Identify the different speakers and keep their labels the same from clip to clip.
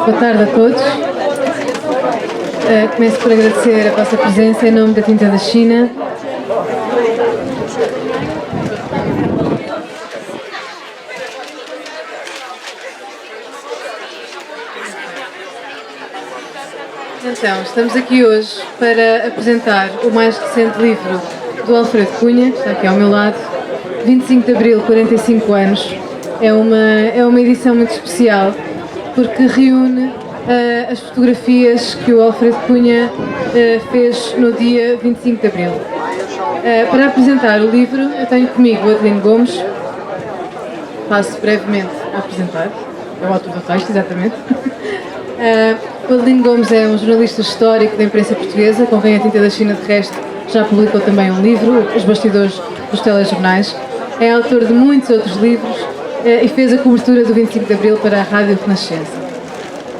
Speaker 1: Boa tarde a todos. Começo por agradecer a vossa presença em nome da Tinta da China. Então, estamos aqui hoje para apresentar o mais recente livro do Alfredo Cunha, que está aqui ao meu lado, 25 de Abril, 45 anos. É uma edição muito especial porque reúne as fotografias que o Alfredo Cunha fez no dia 25 de Abril. Para apresentar o livro, eu tenho comigo o Adelino Gomes. Passo brevemente a apresentar. É o autor do texto, exatamente. O Adelino Gomes é um jornalista histórico da imprensa portuguesa, com quem a Tinta da China, de resto, já publicou também um livro, Os Bastidores dos Telejornais. É autor de muitos outros livros e fez a cobertura do 25 de Abril para a Rádio Renascença.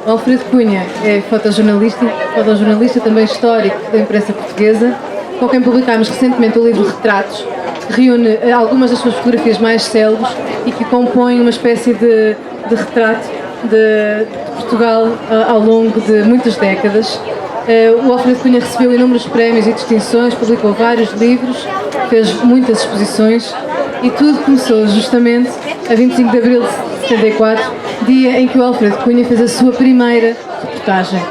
Speaker 1: O Alfredo Cunha é fotojornalista também histórico da imprensa portuguesa, com quem publicámos recentemente o livro Retratos, que reúne algumas das suas fotografias mais célebres e que compõe uma espécie de retrato de Portugal ao longo de muitas décadas. O Alfredo Cunha recebeu inúmeros prémios e distinções, publicou vários livros, fez muitas exposições e tudo começou justamente a 25 de Abril de 74, dia em que o Alfredo Cunha fez a sua primeira reportagem.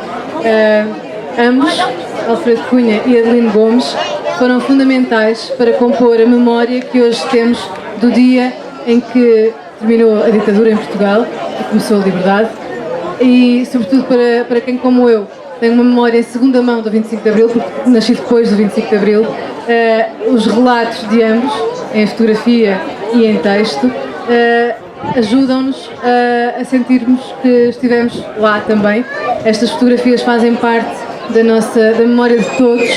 Speaker 1: Ambos, Alfredo Cunha e Adelino Gomes, foram fundamentais para compor a memória que hoje temos do dia em que terminou a ditadura em Portugal e começou a liberdade, e sobretudo para quem, como eu, tem uma memória em segunda mão do 25 de Abril, porque nasci depois do 25 de Abril, os relatos de ambos, em fotografia e em texto, ajudam-nos a sentirmos que estivemos lá também. Estas fotografias fazem parte da memória de todos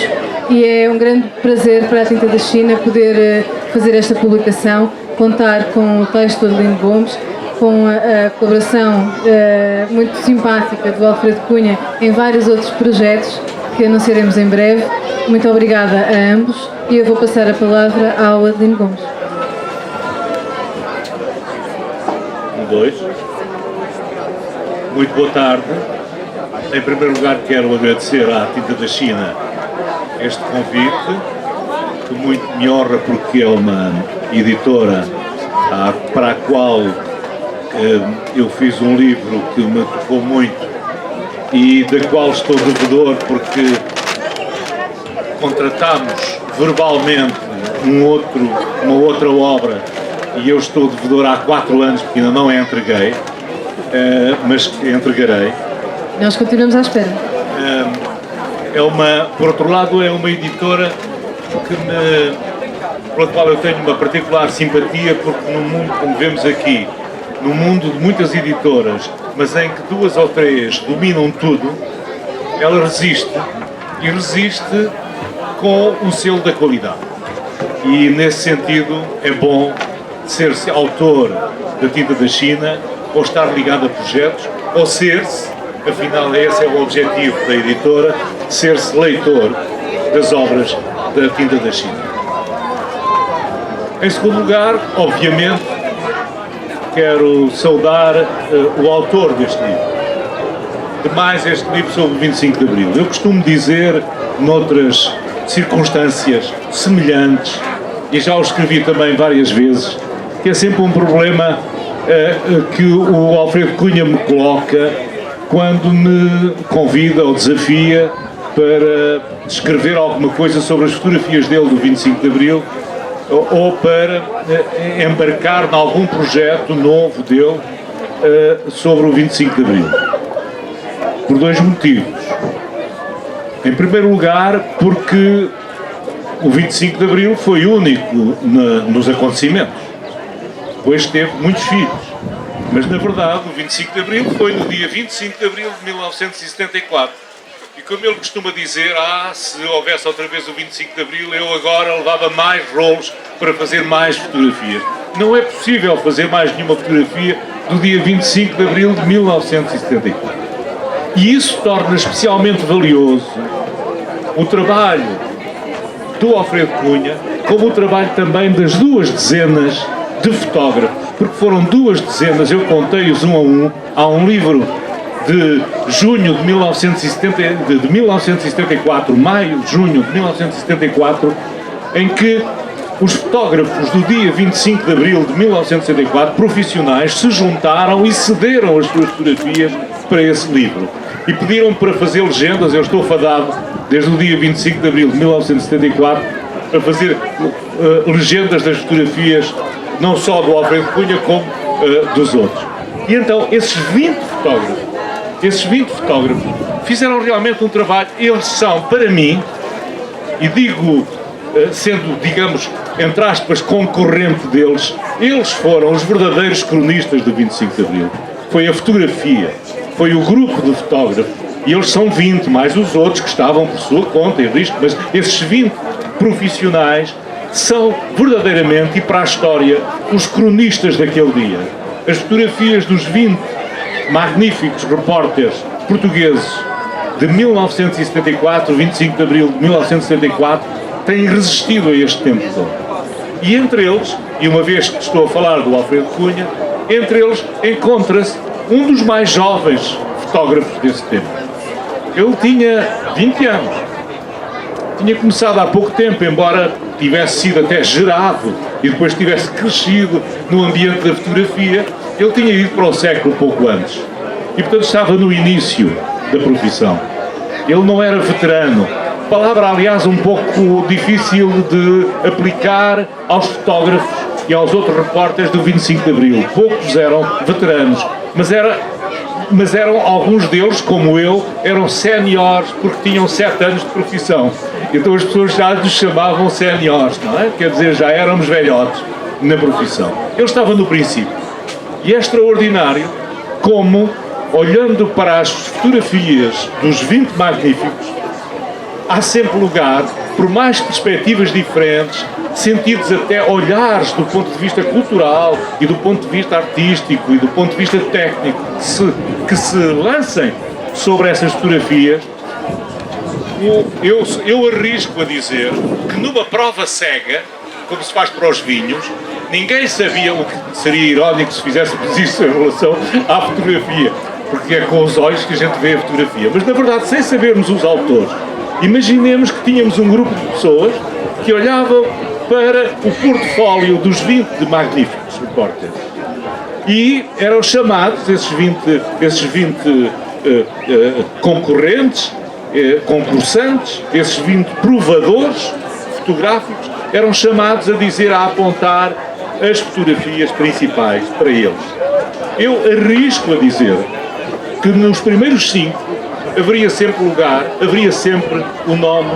Speaker 1: e é um grande prazer para a Tinta da China poder fazer esta publicação, contar com o texto do Adelino Gomes, com a colaboração muito simpática do Alfredo Cunha em vários outros projetos que anunciaremos em breve. Muito obrigada a ambos e eu vou passar a palavra ao Adelino Gomes.
Speaker 2: Muito boa tarde. Em primeiro lugar, quero agradecer à Tinta da China este convite, que muito me honra porque é uma editora para a qual eu fiz um livro que me tocou muito e da qual estou devedor porque contratámos verbalmente uma outra obra e eu estou devedor há 4 anos porque ainda não a entreguei, mas entregarei.
Speaker 1: Nós continuamos à espera.
Speaker 2: Por outro lado, é uma editora pela qual eu tenho uma particular simpatia, porque no mundo, como vemos aqui, no mundo de muitas editoras, mas em que 2 ou 3 dominam tudo, ela resiste, e resiste com o selo da qualidade. E nesse sentido é bom ser-se autor da Tinta da China, ou estar ligado a projetos, ou ser-se, afinal esse é o objetivo da editora, ser-se leitor das obras da Tinta da China. Em segundo lugar, obviamente, quero saudar o autor deste livro. Demais este livro sobre o 25 de Abril. Eu costumo dizer, noutras circunstâncias semelhantes, e já o escrevi também várias vezes, que é sempre um problema que o Alfredo Cunha me coloca quando me convida ou desafia para escrever alguma coisa sobre as fotografias dele do 25 de Abril ou para embarcar em algum projeto novo dele sobre o 25 de Abril. Por 2 motivos. Em primeiro lugar, porque o 25 de Abril foi único nos acontecimentos. Depois teve muitos filhos. Mas, na verdade, o 25 de Abril foi no dia 25 de Abril de 1974. E como ele costuma dizer, se houvesse outra vez o 25 de Abril, eu agora levava mais rolos para fazer mais fotografias. Não é possível fazer mais nenhuma fotografia do dia 25 de Abril de 1974. E isso torna especialmente valioso o trabalho do Alfredo Cunha como o trabalho também das 2 dezenas de fotógrafos, porque foram 2 dezenas, eu contei-os um a um. Há um livro de junho de 1974, maio, junho de 1974, em que os fotógrafos do dia 25 de abril de 1974, profissionais, se juntaram e cederam as suas fotografias para esse livro. E pediram para fazer legendas. Eu estou fadado, desde o dia 25 de abril de 1974, a fazer legendas das fotografias, não só do Alfredo Cunha, como dos outros. E então, esses 20 fotógrafos fizeram realmente um trabalho. Eles são, para mim, e digo, sendo, digamos, entre aspas, concorrente deles, eles foram os verdadeiros cronistas do 25 de Abril. Foi a fotografia, foi o grupo de fotógrafos, e eles são 20, mais os outros que estavam por sua conta e risco, mas esses 20 profissionais são verdadeiramente, e para a história, os cronistas daquele dia. As fotografias dos 20 magníficos repórteres portugueses de 1974, 25 de abril de 1974, têm resistido a este tempo todo. E entre eles, e uma vez que estou a falar do Alfredo Cunha, entre eles encontra-se um dos mais jovens fotógrafos desse tempo. Ele tinha 20 anos. Tinha começado há pouco tempo, embora tivesse sido até gerado e depois tivesse crescido no ambiente da fotografia, ele tinha ido para o século pouco antes. E, portanto, estava no início da profissão. Ele não era veterano. Palavra, aliás, um pouco difícil de aplicar aos fotógrafos e aos outros repórteres do 25 de Abril. Poucos eram veteranos, mas eram alguns deles, como eu, eram séniores porque tinham 7 anos de profissão. Então as pessoas já nos chamavam séniores, não é? Quer dizer, já éramos velhotes na profissão. Ele estava no princípio. E é extraordinário como, olhando para as fotografias dos 20 magníficos, há sempre lugar, por mais perspectivas diferentes, sentidos até olhares do ponto de vista cultural e do ponto de vista artístico e do ponto de vista técnico que se lancem sobre essas fotografias. Eu arrisco a dizer que numa prova cega, como se faz para os vinhos, ninguém sabia, o que seria irónico se fizéssemos isso em relação à fotografia, porque é com os olhos que a gente vê a fotografia, mas na verdade, sem sabermos os autores, imaginemos que tínhamos um grupo de pessoas que olhavam para o portfólio dos 20 magníficos repórteres e eram chamados, esses 20 concorrentes, concursantes, esses 20 provadores fotográficos, eram chamados a dizer, a apontar as fotografias principais para eles. Eu arrisco a dizer que nos primeiros 5 haveria sempre lugar, haveria sempre o nome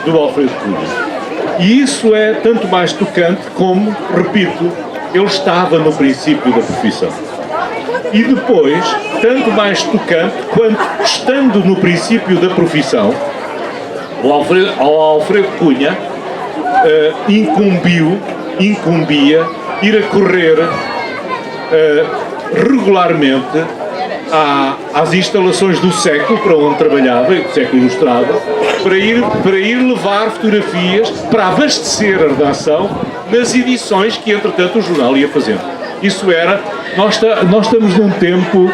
Speaker 2: do Alfredo Cunha. E isso é tanto mais tocante como, repito, ele estava no princípio da profissão. E depois, tanto mais tocante quanto, estando no princípio da profissão, ao Alfredo Cunha incumbia ir a correr regularmente às instalações do século, para onde trabalhava, do século ilustrado, para ir levar fotografias, para abastecer a redação nas edições que, entretanto, o jornal ia fazendo. Isso era, nós estamos num tempo,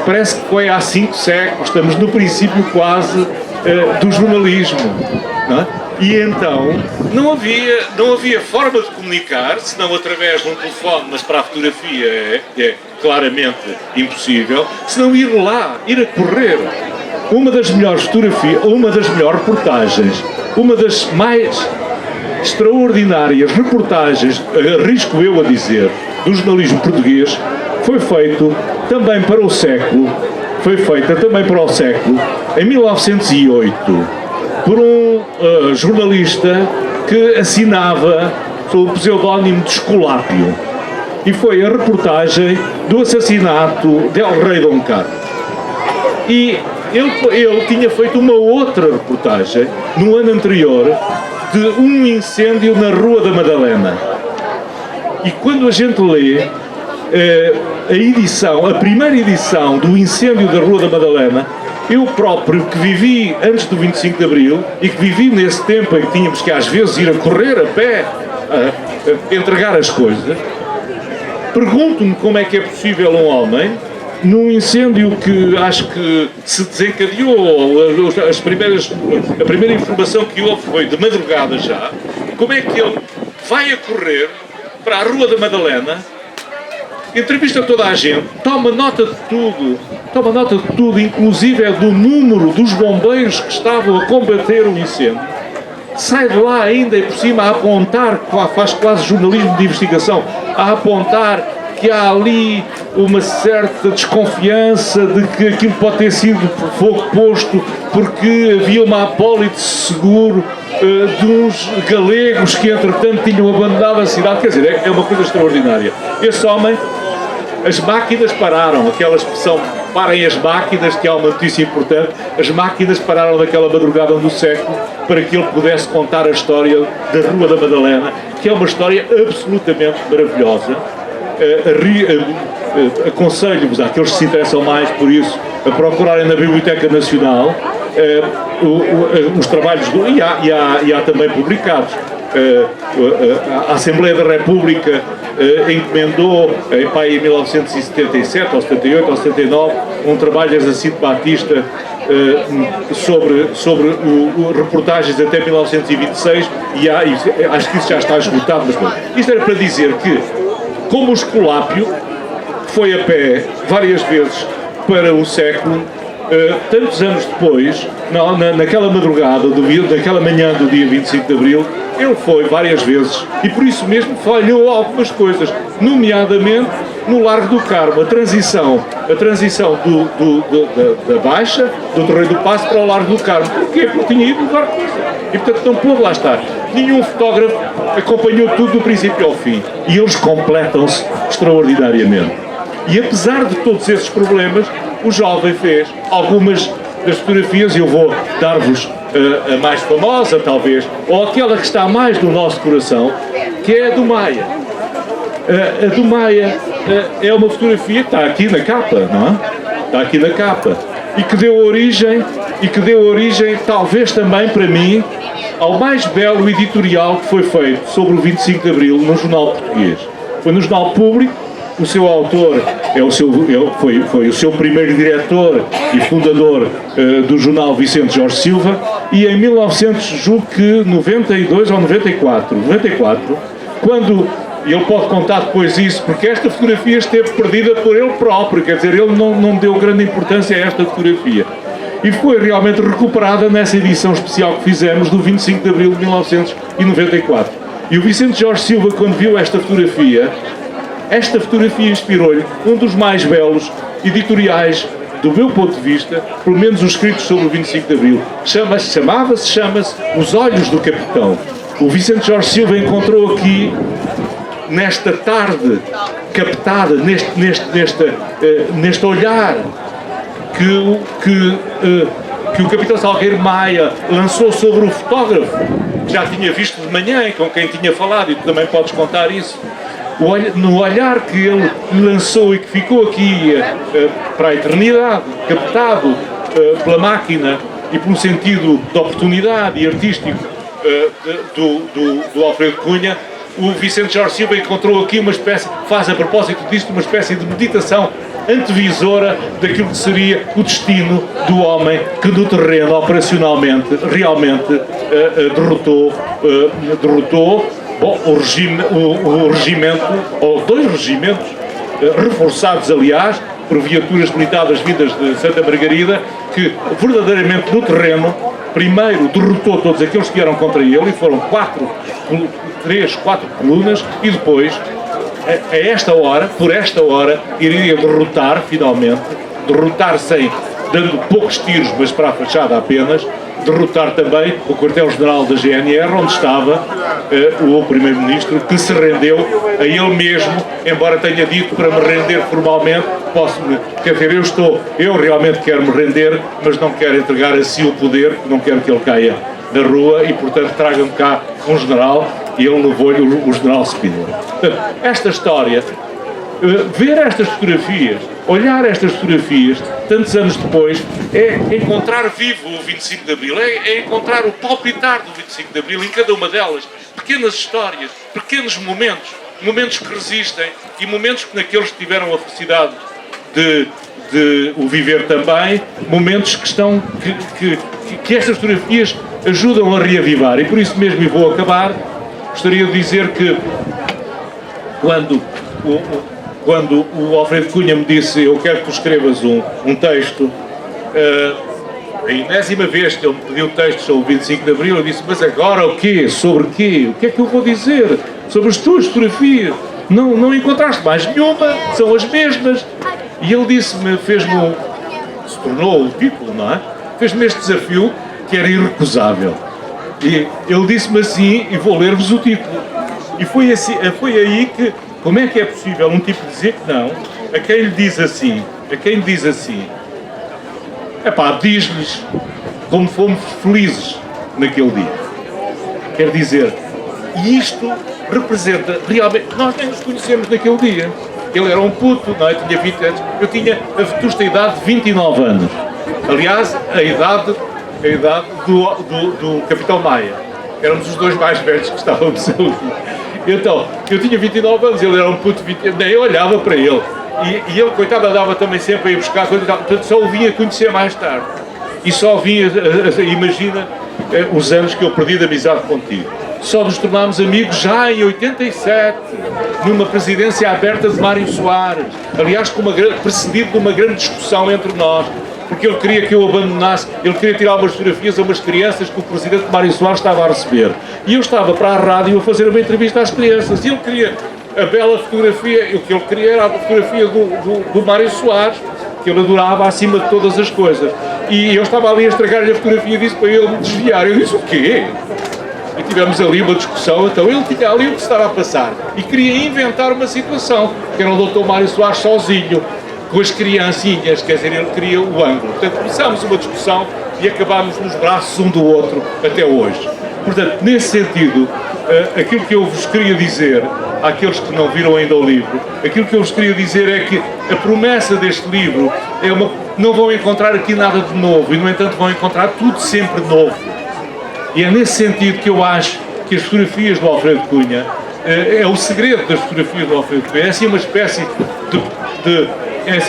Speaker 2: parece que foi há 5 séculos, estamos no princípio quase do jornalismo, não é? E então não havia forma de comunicar, senão através de um telefone, mas para a fotografia é claramente impossível, senão ir lá, ir a correr. Uma das melhores fotografias, uma das melhores reportagens, uma das mais extraordinárias reportagens, arrisco eu a dizer, do jornalismo português, foi feita também para o século, em 1908, por um jornalista que assinava sob o pseudónimo de Esculápio. E foi a reportagem do assassinato del Rei Dom Carlos. E ele tinha feito uma outra reportagem, no ano anterior, de um incêndio na Rua da Madalena. E quando a gente lê a primeira edição do incêndio da Rua da Madalena, eu próprio, que vivi antes do 25 de Abril e que vivi nesse tempo em que tínhamos que às vezes ir a correr a pé a entregar as coisas. Pergunto-me como é que é possível um homem, num incêndio que acho que se desencadeou, a primeira informação que houve foi de madrugada já, como é que ele vai a correr para a Rua da Madalena, entrevista toda a gente, toma nota de tudo, inclusive é do número dos bombeiros que estavam a combater o incêndio, sai de lá ainda e por cima a apontar, faz quase jornalismo de investigação, a apontar que há ali uma certa desconfiança de que aquilo pode ter sido fogo posto porque havia uma apólite seguro de uns galegos que entretanto tinham abandonado a cidade. Quer dizer, é uma coisa extraordinária. Esse homem, as máquinas pararam, aquela expressão parem as máquinas, que é uma notícia importante, as máquinas pararam naquela madrugada do século para que ele pudesse contar a história da Rua da Madalena, que é uma história absolutamente maravilhosa. Aconselho-vos àqueles que se interessam mais por isso a procurarem na Biblioteca Nacional os trabalhos e há também publicados. A Assembleia da República encomendou em 1977 ou 78 ou 79 um trabalho de Jacinto Batista sobre reportagens até 1926 e acho que isso já está esgotado, mas isto era para dizer que, como o Esculápio foi a pé várias vezes para o século, tantos anos depois, naquela madrugada, daquela manhã do dia 25 de Abril, ele foi várias vezes e por isso mesmo falhou algumas coisas, nomeadamente no Largo do Carmo, a transição da Baixa, do Terreiro do Paço para o Largo do Carmo. Porquê? Porque tinha ido levar coisa. E portanto não pôde lá estar. Nenhum fotógrafo acompanhou tudo do princípio ao fim. E eles completam-se extraordinariamente. E apesar de todos esses problemas, o jovem fez algumas das fotografias, e eu vou dar-vos a mais famosa, talvez, ou aquela que está mais no nosso coração, que é a do Maia. A do Maia é uma fotografia que está aqui na capa, não é? Está aqui na capa. E que deu origem, talvez também para mim, ao mais belo editorial que foi feito sobre o 25 de Abril no Jornal Português. Foi no Jornal Público. O seu autor foi o seu primeiro diretor e fundador do jornal Vicente Jorge Silva, e em 1992 ou 94, quando ele pode contar depois isso, porque esta fotografia esteve perdida por ele próprio, quer dizer, ele não deu grande importância a esta fotografia. E foi realmente recuperada nessa edição especial que fizemos do 25 de Abril de 1994. E o Vicente Jorge Silva, quando viu esta fotografia inspirou-lhe um dos mais belos editoriais, do meu ponto de vista, pelo menos os escritos sobre o 25 de Abril. Chama-se Os Olhos do Capitão. O Vicente Jorge Silva encontrou aqui, nesta tarde captada, neste olhar que o Capitão Salgueiro Maia lançou sobre o fotógrafo, que já tinha visto de manhã e com quem tinha falado, e tu também podes contar isso. No olhar que ele lançou e que ficou aqui para a eternidade, captado pela máquina e pelo sentido de oportunidade e artístico do Alfredo Cunha, o Vicente Jorge Silva encontrou aqui uma espécie, faz a propósito disto, uma espécie de meditação antevisora daquilo que seria o destino do homem que no terreno, operacionalmente, realmente derrotou o regimento, ou dois regimentos, reforçados, aliás, por viaturas blindadas vindas de Santa Margarida, que verdadeiramente no terreno, primeiro derrotou todos aqueles que vieram contra ele, e foram 3, 4 colunas, e depois, por esta hora, iria derrotar, finalmente, dando poucos tiros, mas para a fachada apenas, derrotar também o quartel-general da GNR, onde estava o primeiro-ministro, que se rendeu a ele mesmo, embora tenha dito para me render formalmente, eu realmente quero me render, mas não quero entregar a si o poder, não quero que ele caia da rua, e portanto tragam-me cá um general, e ele levou-lhe o general Spínola. Portanto, esta história, ver estas fotografias, olhar estas fotografias, tantos anos depois, é encontrar vivo o 25 de Abril, é encontrar o palpitar do 25 de Abril em cada uma delas. Pequenas histórias, pequenos momentos, momentos que resistem e momentos que naqueles que tiveram a felicidade de o viver também, momentos que estão, que estas fotografias ajudam a reavivar. E por isso mesmo, e vou acabar, gostaria de dizer que quando o Alfredo Cunha me disse: eu quero que tu escrevas um texto, a enésima vez que ele me pediu texto sobre o 25 de Abril, eu disse: mas agora o quê? Sobre o quê? O que é que eu vou dizer? Sobre as tuas fotografias? Não encontraste mais nenhuma, são as mesmas. E ele disse-me, se tornou o título, não é? Fez-me este desafio que era irrecusável. E ele disse-me assim, e vou ler-vos o título. E foi aí que, como é que é possível um tipo dizer que não, a quem lhe diz assim, diz-lhes como fomos felizes naquele dia. Quer dizer, e isto representa realmente, nós nem nos conhecemos naquele dia. Ele era um puto, não é? Tinha 20 anos, eu tinha a vetusta idade de 29 anos. Aliás, a idade do Capitão Maia. Éramos os dois mais velhos que estávamos ali. Então, eu tinha 29 anos, ele era um puto de 20 anos, nem eu olhava para ele. E ele, coitado, andava também sempre a ir buscar coisas, portanto só o vinha conhecer mais tarde. E só vinha, imagina, os anos que eu perdi de amizade contigo. Só nos tornámos amigos já em 87, numa presidência aberta de Mário Soares. Aliás, precedido de uma grande discussão entre nós, porque ele queria que eu abandonasse, ele queria tirar umas fotografias a umas crianças que o presidente Mário Soares estava a receber. E eu estava para a rádio a fazer uma entrevista às crianças. E ele queria a bela fotografia, o que ele queria era a fotografia do Mário Soares, que ele adorava acima de todas as coisas. E eu estava ali a estragar-lhe a fotografia e disse para ele me desviar. Eu disse: o quê? E tivemos ali uma discussão, então ele tinha ali o que se estava a passar e queria inventar uma situação, que era o Dr. Mário Soares sozinho, com as criancinhas, quer dizer, ele queria o ângulo. Portanto, começámos uma discussão e acabámos nos braços um do outro até hoje. Portanto, nesse sentido, aquilo que eu vos queria dizer, àqueles que não viram ainda o livro, aquilo que eu vos queria dizer é que a promessa deste livro é não vão encontrar aqui nada de novo e, no entanto, vão encontrar tudo sempre novo. E é nesse sentido que eu acho que as fotografias do Alfredo Cunha, é o segredo das fotografias do Alfredo Cunha, é assim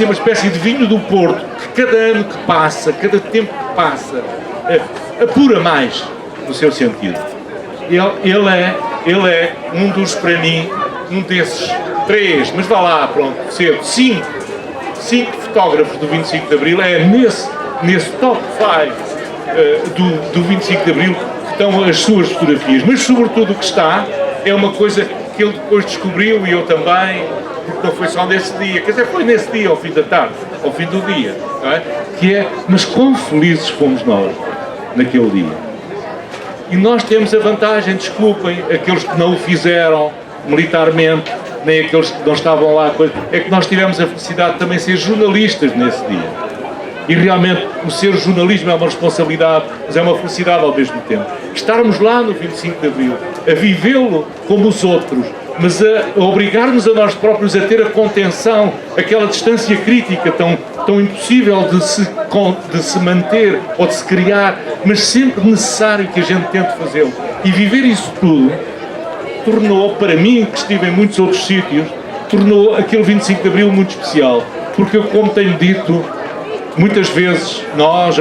Speaker 2: uma espécie de vinho do Porto, que cada ano que passa, cada tempo que passa, apura mais no seu sentido. Ele é um dos, para mim, um desses 3, mas vá lá, pronto, ser 5 fotógrafos do 25 de Abril, é nesse top 5 do 25 de Abril que estão as suas fotografias, mas sobretudo o que está é uma coisa que ele depois descobriu e eu também, porque não foi só nesse dia, quer dizer, foi nesse dia, ao fim da tarde, ao fim do dia, não é? Que é, mas quão felizes fomos nós naquele dia. E nós temos a vantagem, desculpem, aqueles que não o fizeram militarmente, nem aqueles que não estavam lá, é que nós tivemos a felicidade de também ser jornalistas nesse dia. E realmente o ser jornalismo é uma responsabilidade, mas é uma felicidade ao mesmo tempo. Estarmos lá no 25 de Abril, a vivê-lo como os outros, mas a obrigar-nos a nós próprios a ter a contenção, aquela distância crítica tão impossível de se manter ou de se criar, mas sempre necessário que a gente tente fazê-lo. E viver isso tudo tornou, para mim, que estive em muitos outros sítios, tornou aquele 25 de Abril muito especial. Porque, como tenho dito, muitas vezes,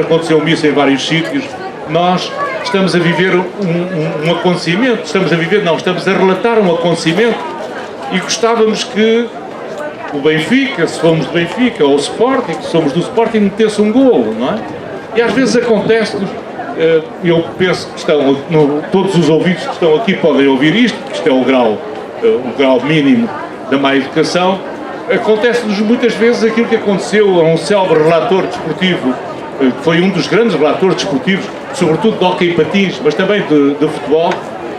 Speaker 2: aconteceu-me isso em vários sítios, nós estamos a viver um acontecimento, estamos a relatar um acontecimento e gostávamos que o Benfica, se fomos do Benfica, ou o Sporting, se somos do Sporting, metesse um golo, não é? E às vezes acontece, eu penso que todos os ouvidos que estão aqui podem ouvir isto, porque isto é o grau mínimo da má educação. Acontece-nos muitas vezes aquilo que aconteceu a um célebre relator desportivo, que foi um dos grandes relatores desportivos, sobretudo de hóquei e patins, mas também de futebol,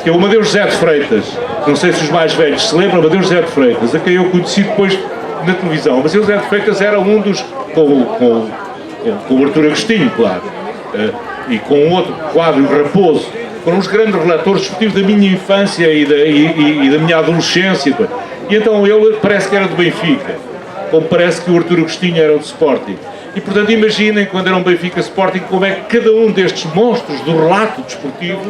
Speaker 2: que é o Amadeu José de Freitas. Não sei se os mais velhos se lembram, Amadeu José de Freitas, a quem eu conheci depois na televisão. Mas o José de Freitas era um dos, com o Artur Agostinho, claro, e com um outro quadro, o Raposo, foram os grandes relatores desportivos da minha infância e da minha adolescência. E então ele parece que era do Benfica. como parece que o Artur Agostinho era o Sporting. E, portanto, imaginem, quando era um Benfica Sporting, como é que cada um destes monstros do relato desportivo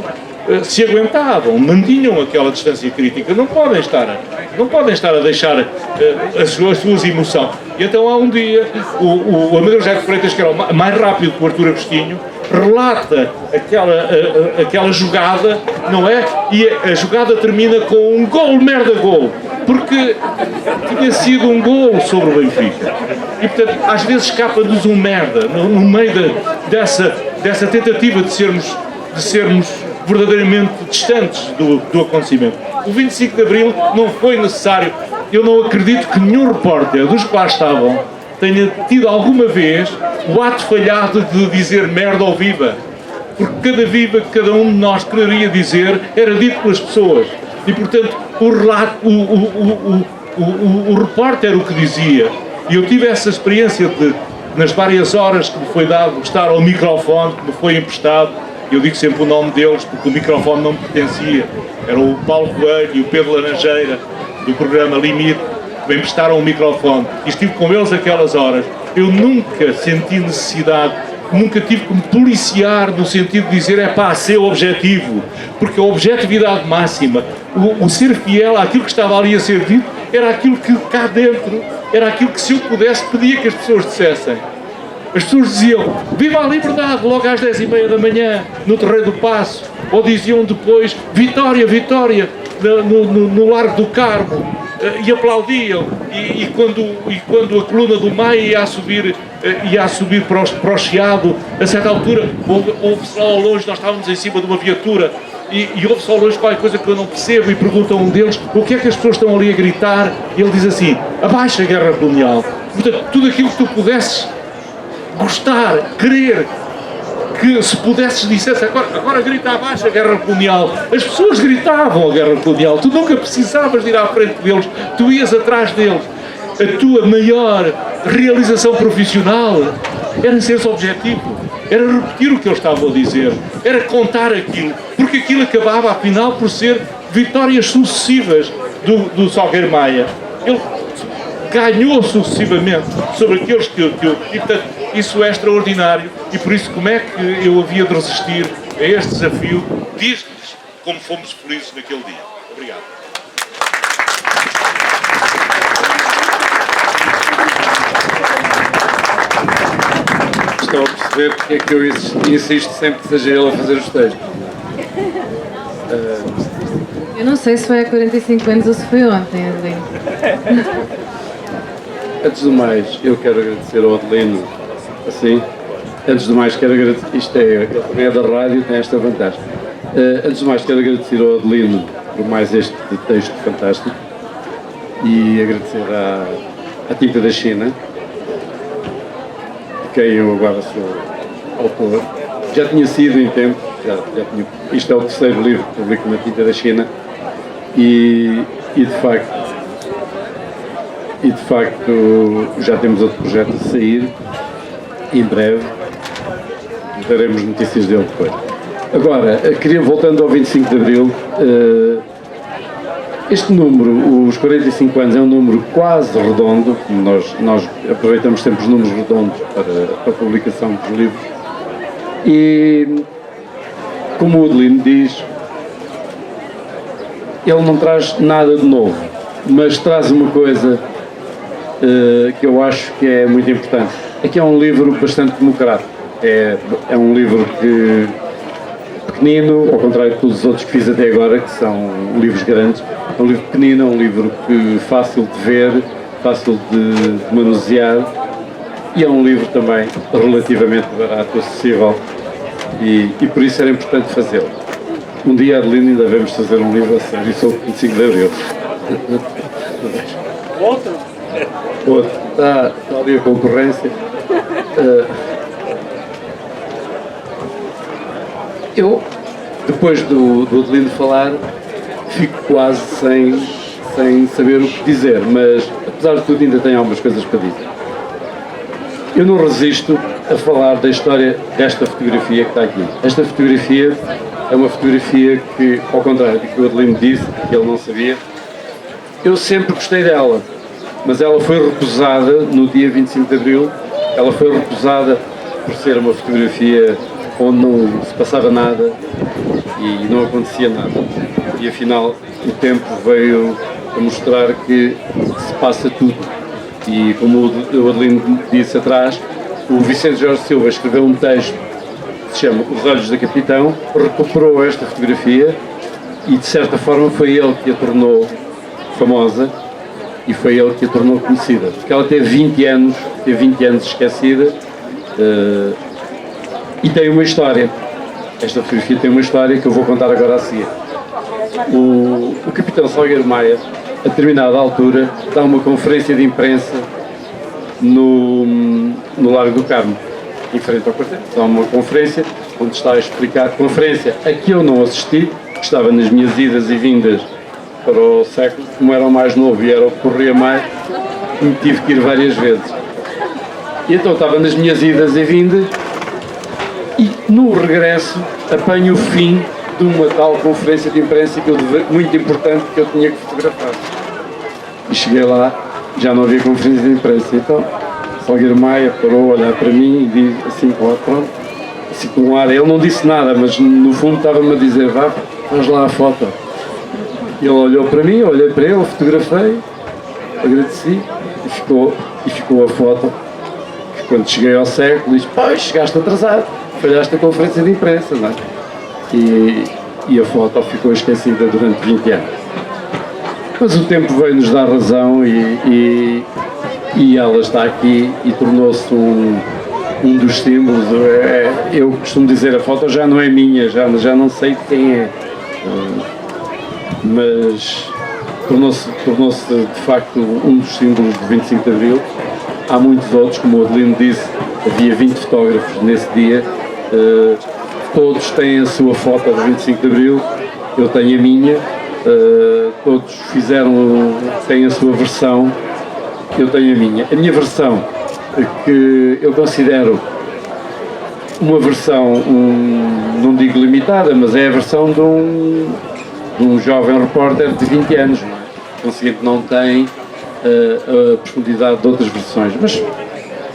Speaker 2: se aguentavam, mantinham aquela distância crítica. Não podem estar a deixar as suas emoções. E então há um dia, o Amadeu José de Freitas, que era o mais rápido que o Artur Agostinho, relata aquela jogada, não é? E a jogada termina com um gol, merda, gol. Porque tinha sido um gol sobre o Benfica. E, portanto, às vezes escapa-nos um merda no meio dessa tentativa de sermos verdadeiramente distantes do acontecimento. O 25 de Abril não foi necessário. Eu não acredito que nenhum repórter dos que lá estavam tenha tido alguma vez o ato falhado de dizer merda ou viva. Porque cada viva que cada um de nós quereria dizer era dito pelas pessoas. E, portanto, o relato, o repórter o que dizia. E eu tive essa experiência de, nas várias horas que me foi dado estar ao microfone, que me foi emprestado. Eu digo sempre o nome deles porque o microfone não me pertencia. Era o Paulo Coelho e o Pedro Laranjeira, do programa Limite, que me emprestaram o microfone. E estive com eles aquelas horas. Eu nunca senti necessidade, nunca tive que me policiar no sentido de dizer ser objetivo. Porque a objetividade máxima, o ser fiel àquilo que estava ali a ser dito, era aquilo que cá dentro, era aquilo que se eu pudesse pedia que as pessoas dissessem. As pessoas diziam, viva a liberdade, logo às 10h30 da manhã, no Terreiro do Paço. Ou diziam depois, vitória, vitória, no Largo do Carmo. E aplaudiam. E quando a coluna do Maia ia a subir para o Chiado, a certa altura, houve-se lá ao longe, nós estávamos em cima de uma viatura, e houve-se ao longe qualquer coisa que eu não percebo, e perguntam a um deles, o que é que as pessoas estão ali a gritar? E ele diz assim, abaixa a guerra colonial. Portanto, tudo aquilo que tu pudesses gostar, querer, que se pudesses dissesse agora grita abaixo a guerra colonial. As pessoas gritavam a guerra colonial, tu nunca precisavas de ir à frente deles, tu ias atrás deles. A tua maior realização profissional era ser-se objetivo, era repetir o que eles estavam a dizer, era contar aquilo, porque aquilo acabava afinal por ser vitórias sucessivas do Salgueiro Maia. Ele ganhou sucessivamente sobre aqueles que e portanto isso é extraordinário, e por isso como é que eu havia de resistir a este desafio? Diz-lhes como fomos felizes naquele dia. Obrigado.
Speaker 3: Estou a perceber porque é que eu insisto sempre que seja ele a fazer os textos.
Speaker 1: Eu não sei se foi há 45 anos ou se foi ontem, Adelino.
Speaker 3: Antes do mais, eu quero agradecer ao Adelino, assim, antes do mais quero agradecer, ele também é da rádio, tem esta vantagem. Antes do mais quero agradecer ao Adelino por mais este texto fantástico e agradecer à Tinta da China, de quem eu agora sou autor. Já tinha sido em tempo, isto é o terceiro livro que publico na Tinta da China e de facto já temos outro projeto a sair, em breve daremos notícias dele depois. Agora, voltando ao 25 de Abril, este número, os 45 anos, é um número quase redondo, nós aproveitamos sempre os números redondos para a publicação dos livros, e como o Adelino diz, ele não traz nada de novo, mas traz uma coisa que eu acho que é muito importante. Aqui é um livro bastante democrático, é um livro que pequenino, ao contrário de todos os outros que fiz até agora, que são livros grandes. É um livro pequenino, é um livro fácil de ver, fácil de manusear, e é um livro também relativamente barato, acessível, e por isso era importante fazê-lo. Um dia, Adelino, ainda devemos fazer um livro a sério sobre 25 de Abril. Outro? Está ali a concorrência. Eu, depois do Adelino falar, fico quase sem saber o que dizer, mas apesar de tudo ainda tenho algumas coisas para dizer. Eu não resisto a falar da história desta fotografia que está aqui. Esta fotografia é uma fotografia que, ao contrário do que o Adelino disse, que ele não sabia, eu sempre gostei dela. mas ela foi recusada no dia 25 de Abril, ela foi recusada por ser uma fotografia onde não se passava nada e não acontecia nada. E afinal o tempo veio a mostrar que se passa tudo. E como o Adelino disse atrás, o Vicente Jorge Silva escreveu um texto que se chama Os Olhos da Capitão, recuperou esta fotografia e de certa forma foi ele que a tornou famosa e foi ele que a tornou conhecida. Porque ela teve 20 anos esquecida e tem uma história. Esta fotografia tem uma história que eu vou contar agora a seguir. O Capitão Salgueiro Maia, a determinada altura, dá uma conferência de imprensa no Largo do Carmo, em frente ao quartel. Dá uma conferência onde está a explicar, conferência a que eu não assisti, que estava nas minhas idas e vindas para o século, como era o mais novo e era o que corria mais, me tive que ir várias vezes. E então estava nas minhas idas e vindas e no regresso apanho o fim de uma tal conferência de imprensa muito importante que eu tinha que fotografar. E cheguei lá, já não havia conferência de imprensa, então Salgueiro Maia parou a olhar para mim e disse assim, pronto, assim com um ar, ele não disse nada, mas no fundo estava-me a dizer, vá, faz lá a foto. Ele olhou para mim, eu olhei para ele, fotografei, agradeci e ficou a foto. Quando cheguei ao século, disse, pois, chegaste atrasado, falhaste a conferência de imprensa, não é? E a foto ficou esquecida durante 20 anos. Mas o tempo veio-nos dar razão e ela está aqui e tornou-se um dos símbolos. Eu costumo dizer, a foto já não é minha, já não sei de quem é. Mas tornou-se de facto um dos símbolos do 25 de Abril. Há muitos outros, como o Adelino disse, havia 20 fotógrafos nesse dia. Todos têm a sua foto do 25 de Abril, eu tenho a minha, todos têm a sua versão, eu tenho a minha. A minha versão, que eu considero uma versão, não digo limitada, mas é a versão de um jovem repórter de 20 anos, não é? Conseguinte, não tem a profundidade de outras versões, mas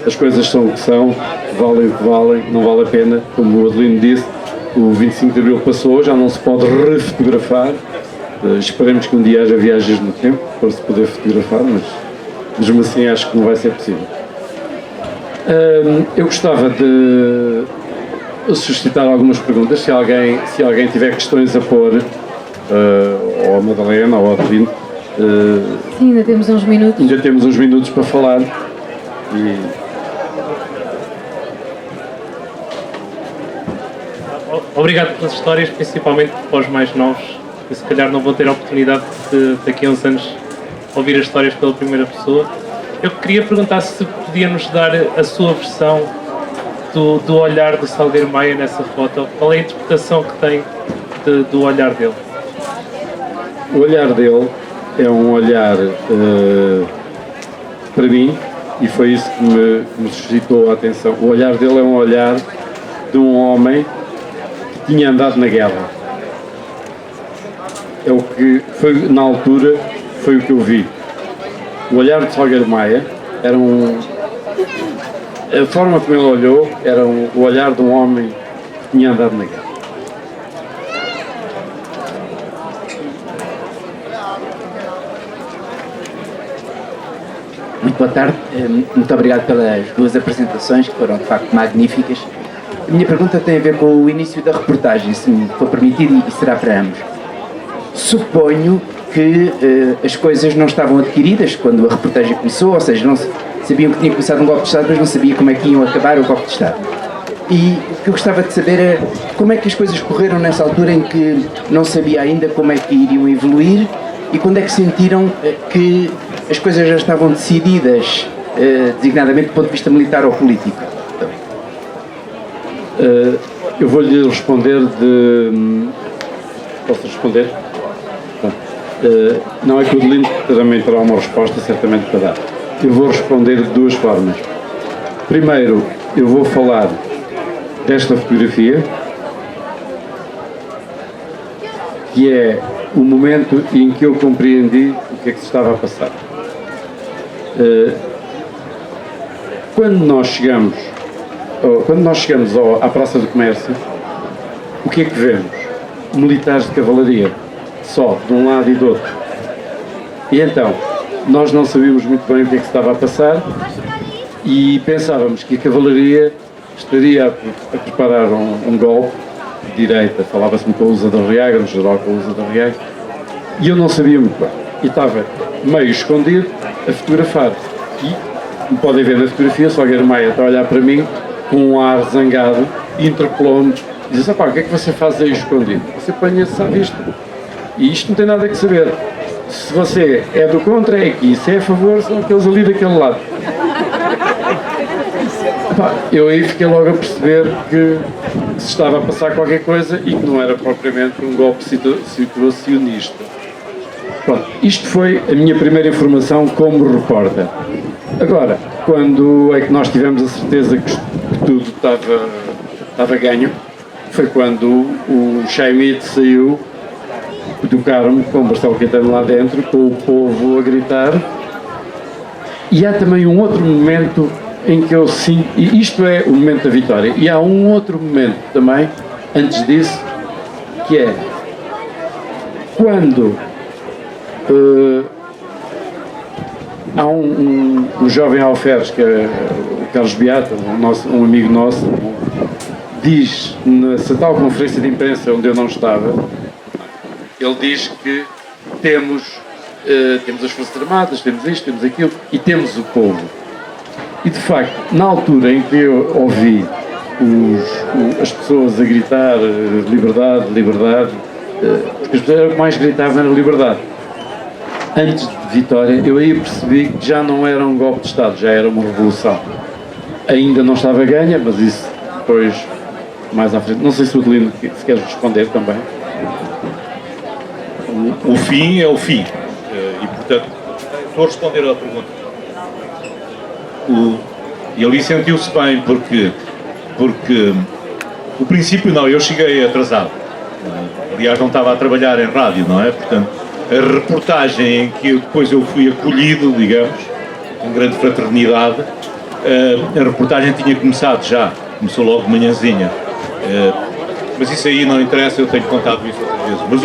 Speaker 3: as coisas são o que são, valem o que valem, não vale a pena, como o Adelino disse, o 25 de Abril passou, já não se pode refotografar, esperemos que um dia haja viagens no tempo para se poder fotografar, mas mesmo assim acho que não vai ser possível. Eu gostava de suscitar algumas perguntas, se alguém tiver questões a pôr, ou a Madalena ou ao Adelino.
Speaker 1: Sim, ainda temos uns minutos.
Speaker 3: Ainda temos uns minutos para falar.
Speaker 4: Obrigado pelas histórias, principalmente para os mais novos, que se calhar não vão ter a oportunidade de daqui a uns anos ouvir as histórias pela primeira pessoa. Eu queria perguntar se podia nos dar a sua versão do olhar do Salgueiro Maia nessa foto. Qual é a interpretação que tem do olhar dele?
Speaker 3: O olhar dele é um olhar, para mim, e foi isso que me suscitou a atenção, o olhar dele é um olhar de um homem que tinha andado na guerra. É o que foi, na altura, foi o que eu vi. O olhar de Salgueiro Maia era a forma como ele olhou era o olhar de um homem que tinha andado na guerra.
Speaker 5: Muito boa tarde, muito obrigado pelas duas apresentações que foram de facto magníficas. A minha pergunta tem a ver com o início da reportagem, se me for permitido, e será para ambos. Suponho que as coisas não estavam adquiridas quando a reportagem começou, ou seja, não sabiam que tinha começado um golpe de Estado, mas não sabiam como é que iam acabar o golpe de Estado. E o que eu gostava de saber é como é que as coisas correram nessa altura em que não sabia ainda como é que iriam evoluir e quando é que sentiram que as coisas já estavam decididas, designadamente do ponto de vista militar ou político.
Speaker 3: Eu vou-lhe responder Posso responder? Não é que o Adelino também terá uma resposta certamente para dar. Eu vou responder de duas formas. Primeiro, eu vou falar desta fotografia, que é o momento em que eu compreendi o que é que se estava a passar. Quando nós chegamos à Praça do Comércio, o que é que vemos? Militares de cavalaria, só, de um lado e do outro. E então, nós não sabíamos muito bem o que é que se estava a passar e pensávamos que a cavalaria estaria a preparar um golpe de direita. Falava-se com a Usa da Riaga, no geral com a Usa da Riaga, e eu não sabia muito bem. E estava meio escondido a fotografar. E, como podem ver na fotografia, Salgueiro Maia está a olhar para mim com um ar zangado, interpelou-me e diz: "Opá, o que é que você faz aí escondido? Você põe-se à vista. E isto não tem nada a saber. Se você é do contra, é aqui. Se é a favor, são aqueles ali daquele lado." Opá, eu aí fiquei logo a perceber que se estava a passar qualquer coisa e que não era propriamente um golpe situacionista. Pronto, isto foi a minha primeira informação como repórter. Agora, quando é que nós tivemos a certeza que tudo estava ganho, foi quando o Chaimite saiu do Carmo, com o Marcelo Caetano lá dentro, com o povo a gritar. E há também um outro momento em que eu sinto, e isto é o momento da vitória, e há um outro momento também, antes disso, que é quando há um jovem alferes, que é o Carlos Beata, um amigo nosso, diz, nessa tal conferência de imprensa onde eu não estava, ele diz que temos as Forças Armadas, temos isto, temos aquilo, e temos o povo. E de facto, na altura em que eu ouvi as pessoas a gritar liberdade, liberdade, porque as pessoas mais gritavam era liberdade. Antes de Vitória, eu aí percebi que já não era um golpe de Estado, já era uma revolução. Ainda não estava ganha, mas isso depois, mais à frente. Não sei se o Adelino se queres responder também.
Speaker 2: O fim é o fim. E, portanto, estou a responder à pergunta. E ali sentiu-se bem porque o princípio não, eu cheguei atrasado. Aliás, não estava a trabalhar em rádio, não é? Portanto, a reportagem em que depois eu fui acolhido, digamos, com grande fraternidade, a reportagem tinha começado já, começou logo de manhãzinha. Mas isso aí não interessa, eu tenho contado isso outras vezes. Mas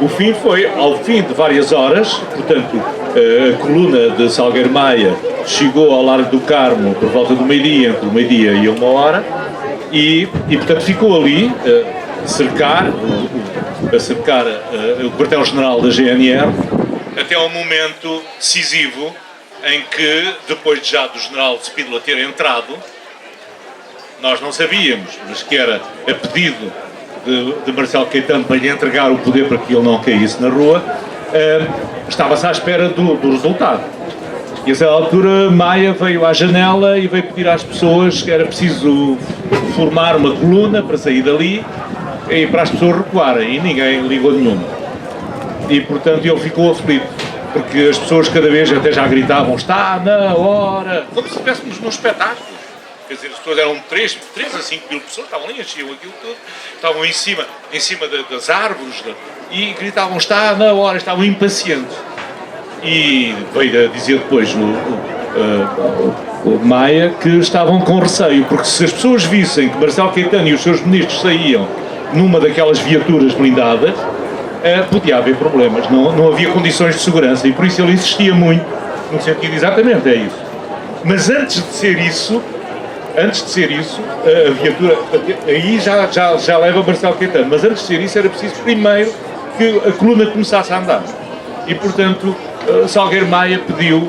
Speaker 2: o fim foi ao fim de várias horas, portanto, a coluna de Salgueiro Maia chegou ao Largo do Carmo por volta do meio-dia, entre o meio-dia e 1h, e portanto ficou ali a cercar o quartel-general da GNR até ao momento decisivo em que, depois já do general Spínola ter entrado, nós não sabíamos, mas que era a pedido de Marcelo Caetano para lhe entregar o poder para que ele não caísse na rua, estava-se à espera do resultado. E a essa altura Maia veio à janela e veio pedir às pessoas que era preciso formar uma coluna para sair dali e para as pessoas recuarem, e ninguém ligou nenhuma. E portanto ele ficou aflito, porque as pessoas cada vez até já gritavam: "Está na hora", como se estivéssemos num espetáculo. Quer dizer, as pessoas eram 3 a 5 mil pessoas, estavam ali, enchiam aquilo tudo, estavam em cima das árvores e gritavam: "Está na hora", estavam impacientes. E veio a dizer depois o Maia que estavam com receio, porque se as pessoas vissem que Marcelo Caetano e os seus ministros saíam numa daquelas viaturas blindadas, podia haver problemas, não havia condições de segurança, e por isso ele insistia muito no sentido exatamente, é isso. Mas antes de ser isso, a viatura, aí já leva Marcelo Caetano, mas antes de ser isso era preciso primeiro que a coluna começasse a andar. E portanto, Salgueiro Maia pediu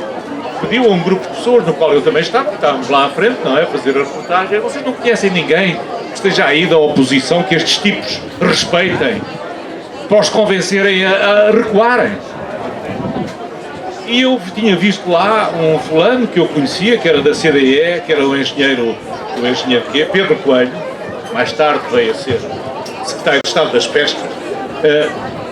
Speaker 2: a um grupo de pessoas, no qual eu também estávamos lá à frente, não é, a fazer a reportagem: "Vocês não conhecem ninguém que esteja aí da oposição, que estes tipos respeitem, para os convencerem a recuarem?" E eu tinha visto lá um fulano que eu conhecia, que era da CDE, que era o engenheiro Pedro Coelho, mais tarde veio a ser secretário de Estado das Pescas.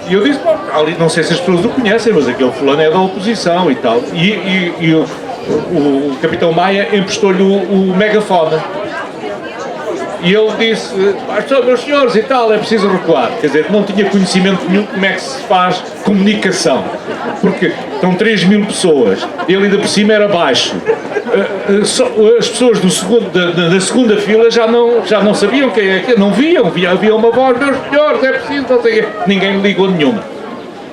Speaker 2: E eu disse: "Bom, ali, não sei se as pessoas o conhecem, mas aquele fulano é da oposição e tal." E o capitão Maia emprestou-lhe o megafone. E ele disse, meus senhores e tal, é preciso recuar. Quer dizer, não tinha conhecimento nenhum como é que se faz comunicação. Porque estão 3.000 pessoas, ele ainda por cima era baixo. As pessoas da segunda fila já não sabiam quem é que, não viam, havia uma voz, meus senhores, é preciso, não sei o quê. Ninguém lhe ligou nenhuma.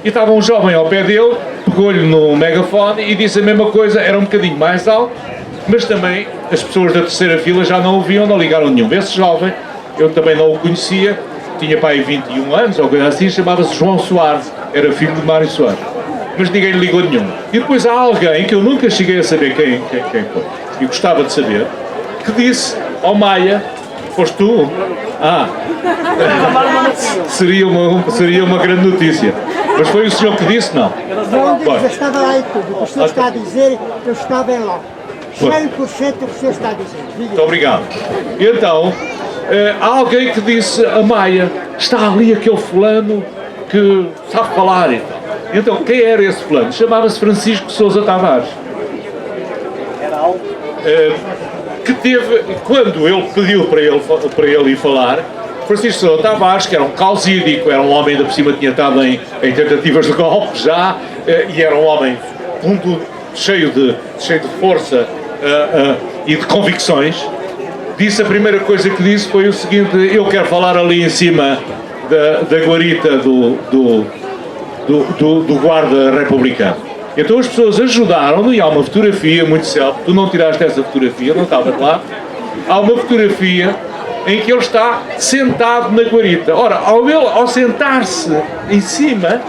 Speaker 2: E estava um jovem ao pé dele, pegou-lhe no megafone e disse a mesma coisa, era um bocadinho mais alto, mas também as pessoas da terceira fila já não ouviam, não ligaram nenhum. Esse jovem, eu também não o conhecia, tinha pai 21 anos ou coisa assim, chamava-se João Soares, era filho de Mário Soares, mas ninguém lhe ligou nenhum. E depois há alguém que eu nunca cheguei a saber quem foi, e gostava de saber, que disse ao Maia, foste tu? Seria uma grande notícia. Mas foi o senhor que disse, não?
Speaker 6: Não, eu estava lá em tudo. O senhor está a dizer, eu estava em lá. 100% do que o senhor está a dizer.
Speaker 2: Muito obrigado. Então, há alguém que disse a Maia, está ali aquele fulano que sabe falar e tal. Então, quem era esse fulano? Chamava-se Francisco Sousa Tavares. Que teve, quando ele pediu para ele ir falar, Francisco Sousa Tavares, que era um causídico, era um homem, ainda por cima tinha estado em tentativas de golpe já, e era um homem cheio de força e de convicções, disse, a primeira coisa que disse foi o seguinte, eu quero falar ali em cima da guarita do guarda republicano. Então as pessoas ajudaram-no e há uma fotografia muito célebre, tu não tiraste essa fotografia, não estavas lá, há uma fotografia em que ele está sentado na guarita. Ora, ao sentar-se em cima,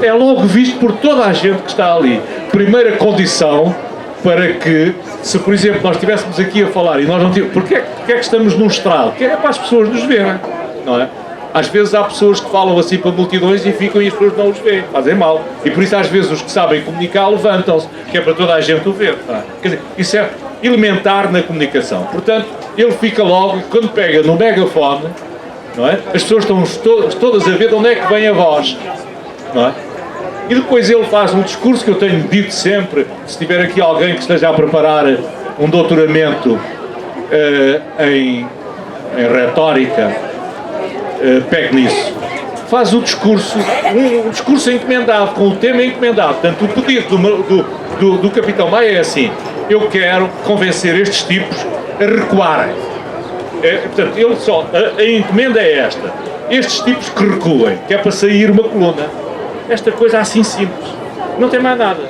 Speaker 2: é logo visto por toda a gente que está ali. Primeira condição para que, se por exemplo nós estivéssemos aqui a falar e nós não tivéssemos, porque é que estamos num estrado? Que é para as pessoas nos verem, não é? Às vezes há pessoas que falam assim para multidões e ficam e as pessoas não os veem, fazem mal. E por isso às vezes os que sabem comunicar levantam-se, que é para toda a gente o ver. Tá? Quer dizer, isso é elementar na comunicação. Portanto, ele fica logo, quando pega no megafone, não é? As pessoas estão todas a ver de onde é que vem a voz. Não é? E depois ele faz um discurso que eu tenho dito sempre, se tiver aqui alguém que esteja a preparar um doutoramento em retórica, pegue nisso. Faz o discurso, um discurso encomendado, com o tema encomendado. Portanto, o pedido do Capitão Maia é assim, eu quero convencer estes tipos a recuarem. Portanto, a encomenda é esta, estes tipos que recuem, que é para sair uma coluna. Esta coisa assim simples, não tem mais nada.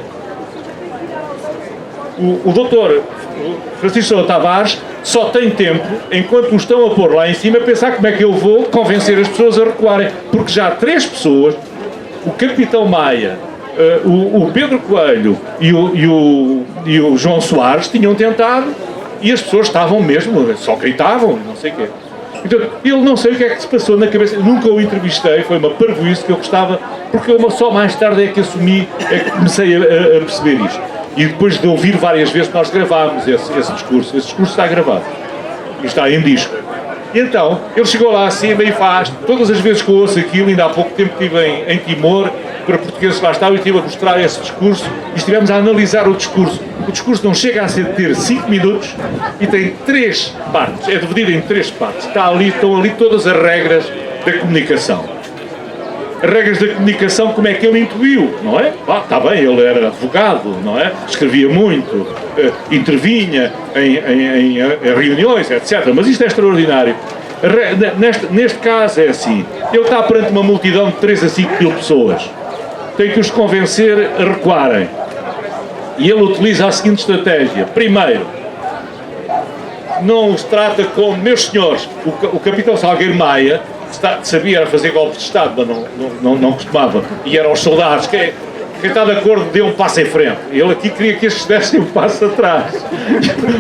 Speaker 2: O doutor Francisco Sousa Tavares só tem tempo, enquanto o estão a pôr lá em cima, a pensar como é que eu vou convencer as pessoas a recuarem. Porque já 3 pessoas, o Capitão Maia, o Pedro Coelho e o João Soares, tinham tentado e as pessoas estavam mesmo, só gritavam, não sei o quê. Então, ele não sei o que é que se passou na cabeça, nunca o entrevistei, foi uma parvoíce que eu gostava, porque eu só mais tarde é que assumi, é que comecei a perceber isto. E depois de ouvir várias vezes, nós gravámos esse discurso está gravado, e está em disco. E então, ele chegou lá acima e faz, todas as vezes que eu ouço aquilo, ainda há pouco tempo estive em Timor, para portugueses que lá estavam, e estive a mostrar esse discurso, e estivemos a analisar o discurso. O discurso não chega a ter 5 minutos, e tem 3 partes, é dividido em 3 partes. Estão ali todas as regras da comunicação. As regras da comunicação, como é que ele intuiu, não é? Está bem, ele era advogado, não é? Escrevia muito, intervinha em reuniões, etc. Mas isto é extraordinário. Neste caso é assim, ele está perante uma multidão de 3 a 5 mil pessoas. Tem que os convencer a recuarem. E ele utiliza a seguinte estratégia. Primeiro, não os trata como, meus senhores, o capitão Salgueiro Maia sabia fazer golpes de Estado, mas não costumava. E eram os soldados. Quem está de acordo dê um passo em frente. Ele aqui queria que estes dessem um passo atrás.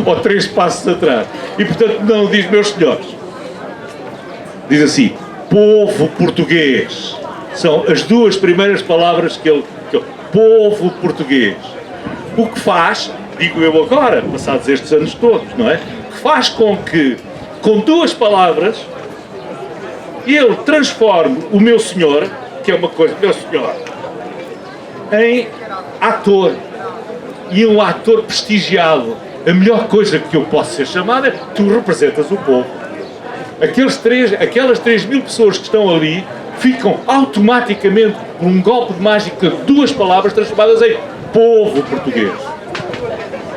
Speaker 2: Ou 3 passos atrás. E portanto não diz, meus senhores. Diz assim, povo português. São as 2 primeiras palavras que ele povo português. O que faz, digo eu agora, passados estes anos todos, não é? Faz com que, com 2 palavras, ele transforme o meu senhor, que é uma coisa, meu senhor, em ator. E um ator prestigiado. A melhor coisa que eu posso ser chamado é tu representas o povo. aquelas 3.000 pessoas que estão ali ficam automaticamente, por um golpe de mágica, duas palavras transformadas em povo português.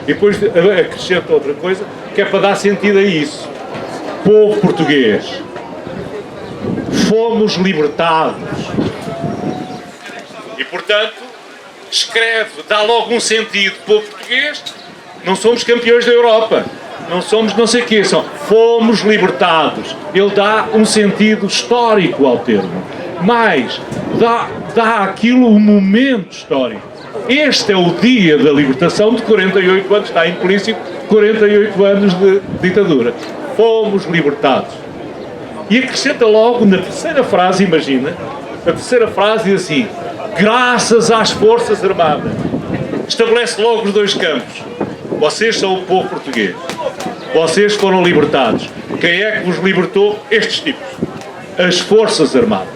Speaker 2: E depois acrescento outra coisa, que é para dar sentido a isso. Povo português. Fomos libertados. E, portanto, escreve, dá logo um sentido. Povo português, não somos campeões da Europa. Não somos não sei o quê, fomos libertados. Ele dá um sentido histórico ao termo. Mas dá àquilo um momento histórico. Este é o dia da libertação de 48 anos, está implícito 48 anos de ditadura. Fomos libertados. E acrescenta logo na terceira frase, imagina, a terceira frase diz assim: graças às Forças Armadas. Estabelece logo os dois campos. Vocês são o povo português. Vocês foram libertados. Quem é que vos libertou? Estes tipos. As Forças Armadas.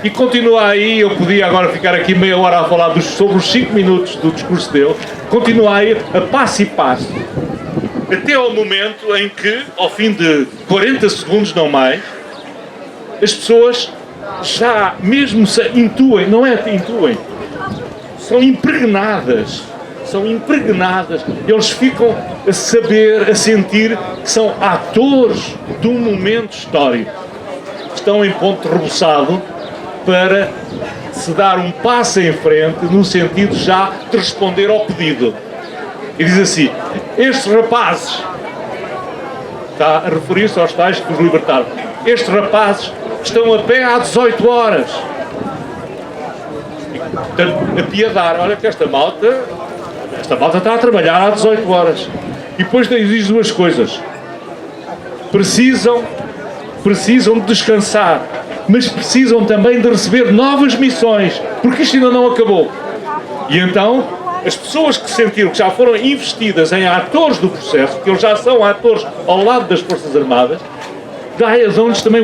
Speaker 2: E continua aí, eu podia agora ficar aqui meia hora a falar sobre os 5 minutos do discurso dele. Continua aí a passo e passo. Até ao momento em que, ao fim de 40 segundos, não mais, as pessoas já mesmo se intuem, não é intuem, são impregnadas. Eles ficam a saber, a sentir que são atores de um momento histórico. Estão em ponto rebuçado para se dar um passo em frente no sentido já de responder ao pedido. E diz assim: estes rapazes, está a referir-se aos tais que os libertaram, estes rapazes estão a pé há 18 horas. E, portanto, a piedar, olha que esta malta está a trabalhar há 18 horas. E depois diz duas coisas: precisam de descansar, mas precisam também de receber novas missões, porque isto ainda não acabou. E então, as pessoas que sentiram que já foram investidas em atores do processo, que eles já são atores ao lado das Forças Armadas, dão-lhes também: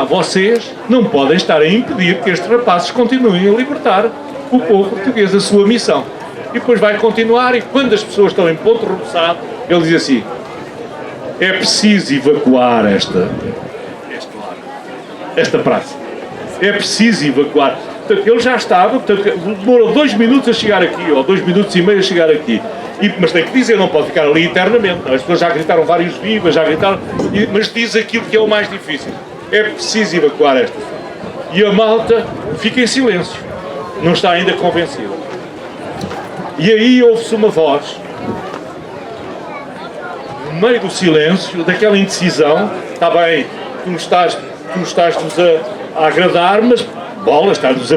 Speaker 2: vocês não podem estar a impedir que estes rapazes continuem a libertar o povo português, a sua missão. E depois vai continuar, e quando as pessoas estão em ponto rebuçado, ele diz assim: é preciso evacuar esta praça. É preciso evacuar. Portanto, ele já estava, demorou 2 minutos a chegar aqui, ou 2 minutos e meio a chegar aqui. Mas tem que dizer, não pode ficar ali eternamente. Não? As pessoas já gritaram vários vivas, mas diz aquilo que é o mais difícil. É preciso evacuar esta. E a malta fica em silêncio. Não está ainda convencida. E aí ouve-se uma voz, no meio do silêncio, daquela indecisão: está bem, tu estás-nos a agradar, mas estás-nos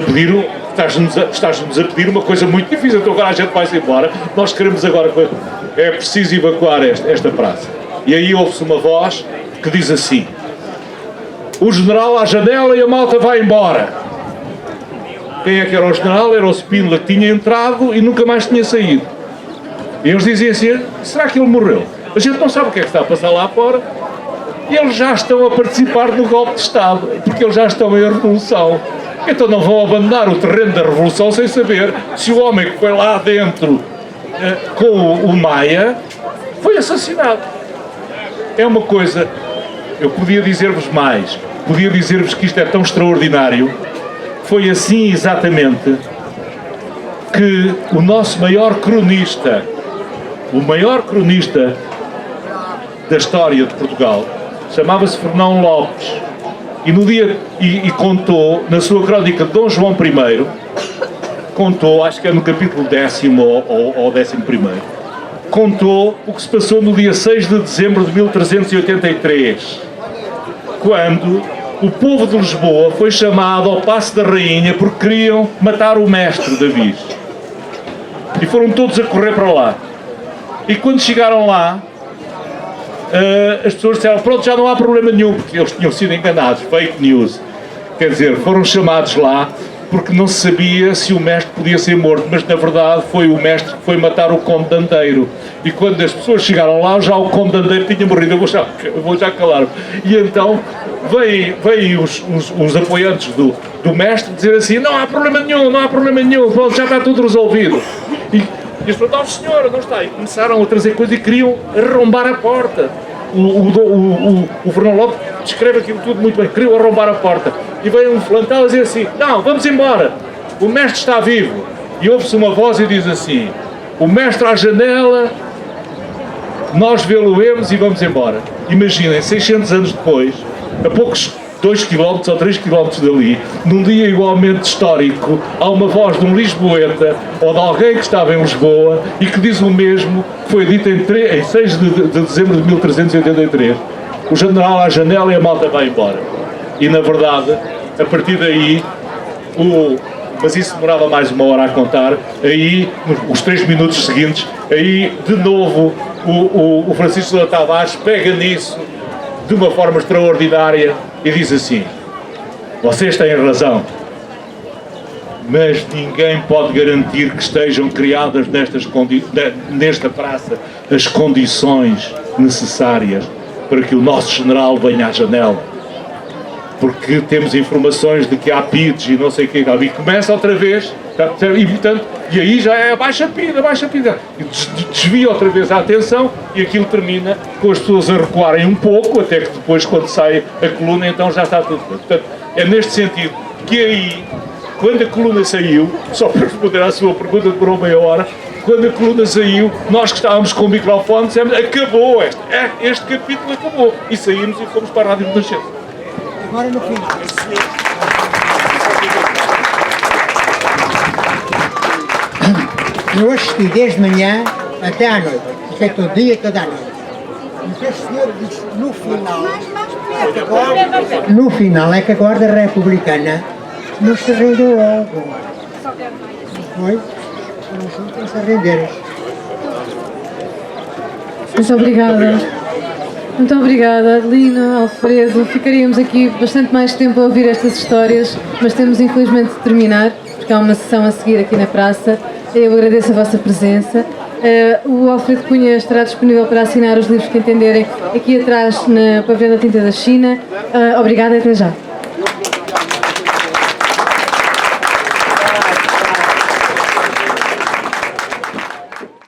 Speaker 2: a pedir uma coisa muito difícil, então agora a gente vai-se embora, nós queremos agora, é preciso evacuar esta praça. E aí ouve-se uma voz que diz assim: o general à janela e a malta vai embora. Quem é que era o general? Era o Spínola, que tinha entrado e nunca mais tinha saído. E eles diziam assim: será que ele morreu? A gente não sabe o que é que está a passar lá fora. E eles já estão a participar no golpe de Estado, porque eles já estão em revolução. Então não vão abandonar o terreno da revolução sem saber se o homem que foi lá dentro com o Maia foi assassinado. É uma coisa, eu podia dizer-vos mais, podia dizer-vos que isto é tão extraordinário. Foi assim exatamente que o nosso maior cronista, o maior cronista da história de Portugal, chamava-se Fernão Lopes, e contou na sua crónica de Dom João I, contou, acho que é no capítulo 10º ou 11º, contou o que se passou no dia 6 de dezembro de 1383, quando o povo de Lisboa foi chamado ao Paço da Rainha porque queriam matar o mestre David. E foram todos a correr para lá. E quando chegaram lá, as pessoas disseram: pronto, já não há problema nenhum, porque eles tinham sido enganados, fake news. Quer dizer, foram chamados lá porque não se sabia se o mestre podia ser morto, mas na verdade foi o mestre que foi matar o Conde de Andeiro. E quando as pessoas chegaram lá, já o Conde de Andeiro tinha morrido. Eu vou já calar-me. E então vêm os apoiantes do mestre dizer assim: não há problema nenhum, pronto, já está tudo resolvido. E eles falaram: não senhora, não está. E começaram a trazer coisas e queriam arrombar a porta. O Fernão Lopes descreve aquilo tudo muito bem, queriam arrombar a porta. E veio um flantal a dizer assim, não, vamos embora, o mestre está vivo. E ouve-se uma voz e diz assim, o mestre à janela, nós vê-lo-emos e vamos embora. Imaginem, 600 anos depois, a poucos 2 km ou 3 km dali, num dia igualmente histórico, há uma voz de um lisboeta ou de alguém que estava em Lisboa e que diz o mesmo que foi dito em 6 de dezembro de 1383. O general à janela e a malta vai embora. E na verdade, a partir daí, mas isso demorava mais uma hora a contar, aí, os 3 minutos seguintes, aí de novo o Francisco de Tavares pega nisso de uma forma extraordinária e diz assim, vocês têm razão, mas ninguém pode garantir que estejam criadas nesta praça as condições necessárias para que o nosso general venha à janela. Porque temos informações de que há PIDs e não sei o que, e começa outra vez, e, portanto, e aí já é baixa PID, e desvia outra vez a atenção e aquilo termina com as pessoas a recuarem um pouco, até que depois, quando sai a coluna, então já está tudo. Portanto, é neste sentido que aí, quando a coluna saiu, só para responder à sua pergunta, demorou meia hora, quando a coluna saiu, nós que estávamos com o microfone dissemos, acabou, este capítulo acabou, e saímos e fomos para a Rádio Renascença.
Speaker 6: Agora no final. Eu assisti desde manhã até à noite. Isto é todo dia, toda a noite. Mas este senhor disse no final é que a Guarda Republicana não se rendeu logo. Foi? Não se renderam.
Speaker 1: Muito obrigada. Muito obrigada, Adelino, Alfredo. Ficaríamos aqui bastante mais tempo a ouvir estas histórias, mas temos infelizmente de terminar, porque há uma sessão a seguir aqui na praça. Eu agradeço a vossa presença. O Alfredo Cunha estará disponível para assinar os livros que entenderem aqui atrás na Pavilhão da Tinta da China. Obrigada e até já.